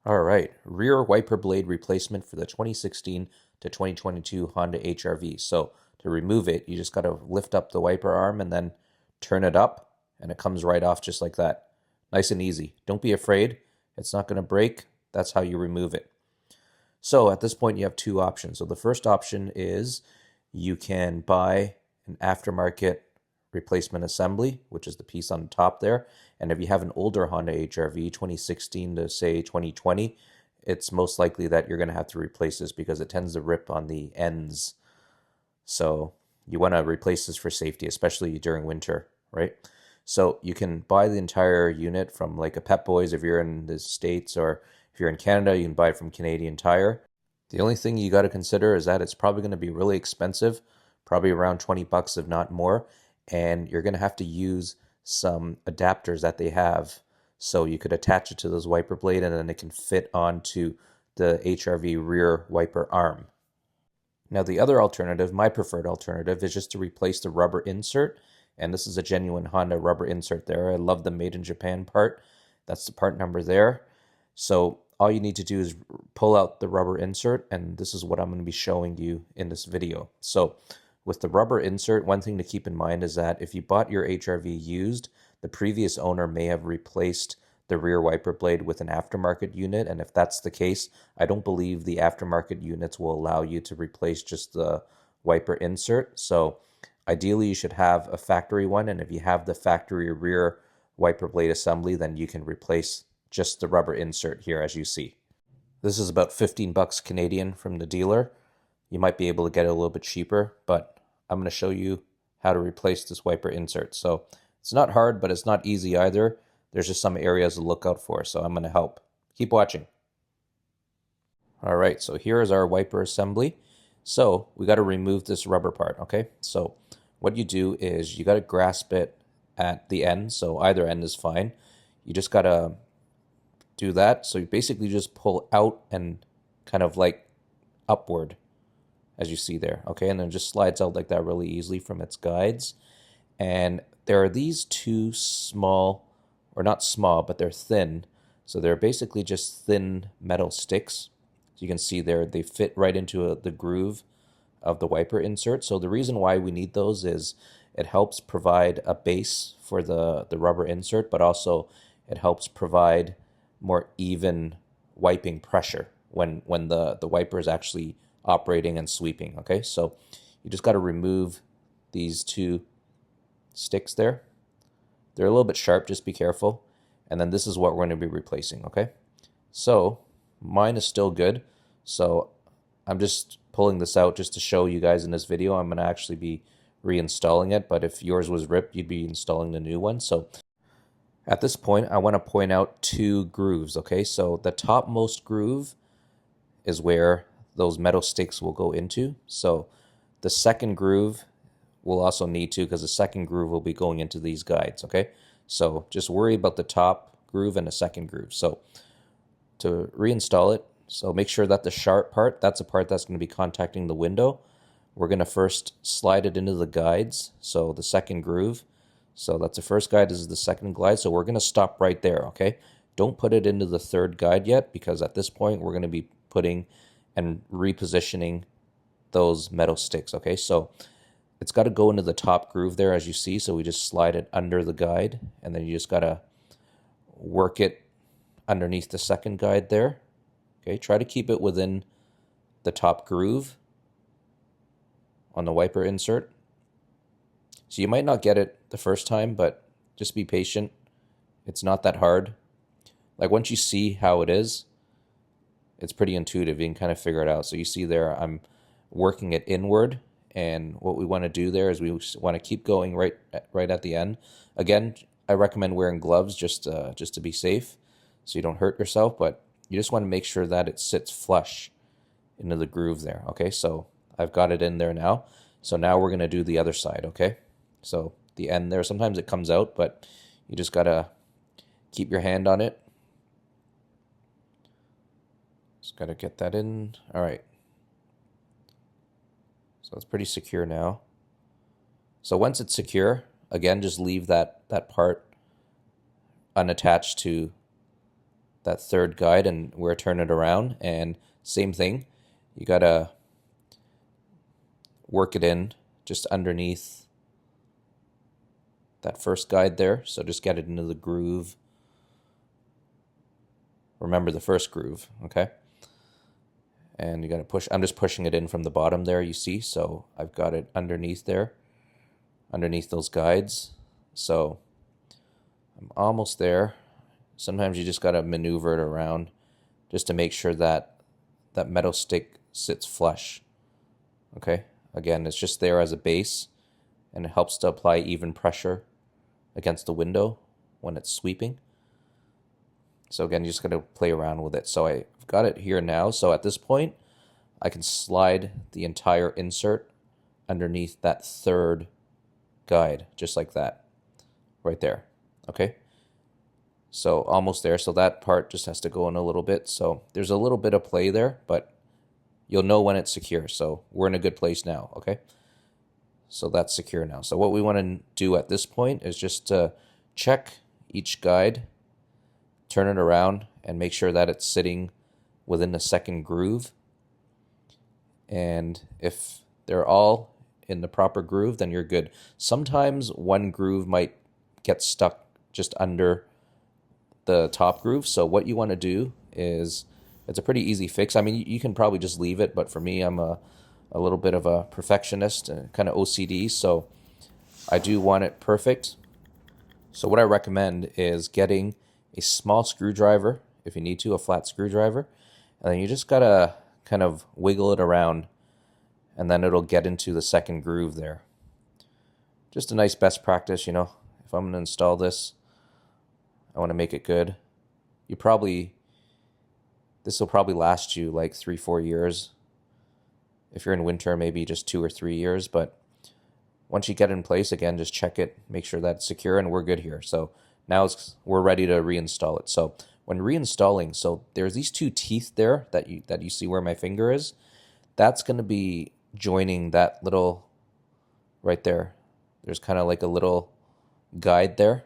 All right, rear wiper blade replacement for the 2016 to 2022 Honda HRV. So to remove it, you just got to lift up the wiper arm and then turn it up, and it comes right off just like that. Nice and easy. Don't be afraid. It's not going to break. That's how you remove it. So at this point, you have two options. So the first option is you can buy an aftermarket replacement assembly, which is the piece on the top there. And if you have an older Honda HRV, 2016 to say 2020, it's most likely that you're going to have to replace this because it tends to rip on the ends. So you want to replace this for safety, especially during winter, right? So you can buy the entire unit from like a Pep Boys if you're in the States, or if you're in Canada, you can buy it from Canadian Tire. The only thing you got to consider is that it's probably going to be really expensive, probably around 20 bucks if not more, and you're going to have to use some adapters that they have so you could attach it to this wiper blade and then it can fit onto the HRV rear wiper arm. Now the other alternative, my preferred alternative, is just to replace the rubber insert, and this is a genuine Honda rubber insert there. I love the made in Japan part. That's the part number there. So all you need to do is pull out the rubber insert, and this is what I'm going to be showing you in this video. So with the rubber insert, one thing to keep in mind is that if you bought your HRV used, the previous owner may have replaced the rear wiper blade with an aftermarket unit, and if that's the case, I don't believe the aftermarket units will allow you to replace just the wiper insert. So ideally you should have a factory one, and if you have the factory rear wiper blade assembly, then you can replace just the rubber insert here as you see. This is about 15 bucks Canadian from the dealer. You might be able to get it a little bit cheaper, but I'm going to show you how to replace this wiper insert. So it's not hard, but it's not easy either. There's just some areas to look out for, so I'm going to help. Keep watching. All right, so here is our wiper assembly. So we got to remove this rubber part, okay? So what you do is you got to grasp it at the end, so either end is fine. You just got to do that. So you basically just pull out and kind of like upward, as you see there, okay? And then it just slides out like that really easily from its guides. And there are these two small, or not small, but they're thin. So they're basically just thin metal sticks. You can see there, they fit right into the groove of the wiper insert. So the reason why we need those is it helps provide a base for the rubber insert, but also it helps provide more even wiping pressure when the wiper is actually operating and sweeping, okay? So you just got to remove these two sticks there. They're a little bit sharp, just be careful. And then this is what we're going to be replacing, okay? So mine is still good. So I'm just pulling this out just to show you guys in this video. I'm going to actually be reinstalling it, but if yours was ripped, you'd be installing the new one. So at this point, I want to point out two grooves, okay? So the topmost groove is where those metal sticks will go into. So the second groove will also need to, because the second groove will be going into these guides, okay? So just worry about the top groove and the second groove. So to reinstall it, so make sure that the sharp part, that's the part that's going to be contacting the window. We're going to first slide it into the guides, so the second groove. So that's the first guide, this is the second guide, so we're going to stop right there, okay? Don't put it into the third guide yet, because at this point we're going to be putting and repositioning those metal sticks, okay? So it's got to go into the top groove there, as you see, so we just slide it under the guide, and then you just got to work it underneath the second guide there, okay? Try to keep it within the top groove on the wiper insert. So you might not get it the first time, but just be patient. It's not that hard. Like once you see how it is, it's pretty intuitive. You can kind of figure it out. So you see there, I'm working it inward, and what we want to do there is we want to keep going right at the end. Again, I recommend wearing gloves just to be safe, so you don't hurt yourself. But you just want to make sure that it sits flush into the groove there. Okay, so I've got it in there now. So now we're going to do the other side. Okay, so the end there, sometimes it comes out, but you just got to keep your hand on it. Just got to get that in. All right. So it's pretty secure now. So once it's secure, again, just leave that part unattached to that third guide, and we're turning it around. And same thing, you gotta work it in just underneath that first guide there. So just get it into the groove. Remember the first groove, okay? And you gotta push, I'm just pushing it in from the bottom there, you see? So I've got it underneath there, underneath those guides. So I'm almost there. Sometimes you just gotta maneuver it around just to make sure that that metal stick sits flush, okay? Again, it's just there as a base, and it helps to apply even pressure against the window when it's sweeping. So again, you just got to play around with it. So I've got it here now. So at this point, I can slide the entire insert underneath that third guide, just like that, right there, okay? So almost there. So that part just has to go in a little bit. So there's a little bit of play there, but you'll know when it's secure. So we're in a good place now, okay? So that's secure now. So what we want to do at this point is just check each guide, turn it around, and make sure that it's sitting within the second groove. And if they're all in the proper groove, then you're good. Sometimes one groove might get stuck just under the top groove. So what you want to do is, it's a pretty easy fix. I mean, you can probably just leave it, but for me, I'm a little bit of a perfectionist, kind of OCD, so I do want it perfect. So what I recommend is getting a small screwdriver, if you need to, a flat screwdriver, and then you just gotta kind of wiggle it around, and then it'll get into the second groove there. Just a nice best practice, you know. If I'm gonna install this, I want to make it good. This will probably last you like 3-4 years. If you're in winter, maybe just 2 or 3 years. But once you get it in place, again, just check it, make sure that's secure, and we're good here. So now we're ready to reinstall it. So when reinstalling, so there's these two teeth there that you see where my finger is. That's going to be joining that little right there. There's kind of like a little guide there.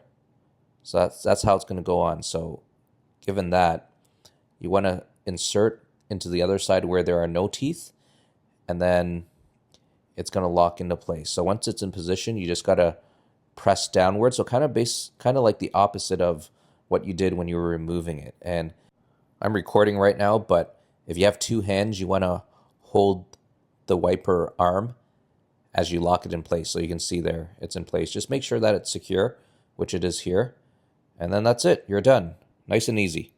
So that's how it's going to go on. So given that, you want to insert into the other side where there are no teeth, and then it's going to lock into place. So once it's in position, you just got to press downward. So kind of like the opposite of what you did when you were removing it. And I'm recording right now, but if you have two hands, you want to hold the wiper arm as you lock it in place. So you can see there, it's in place. Just make sure that it's secure, which it is here. And then that's it. You're done. Nice and easy.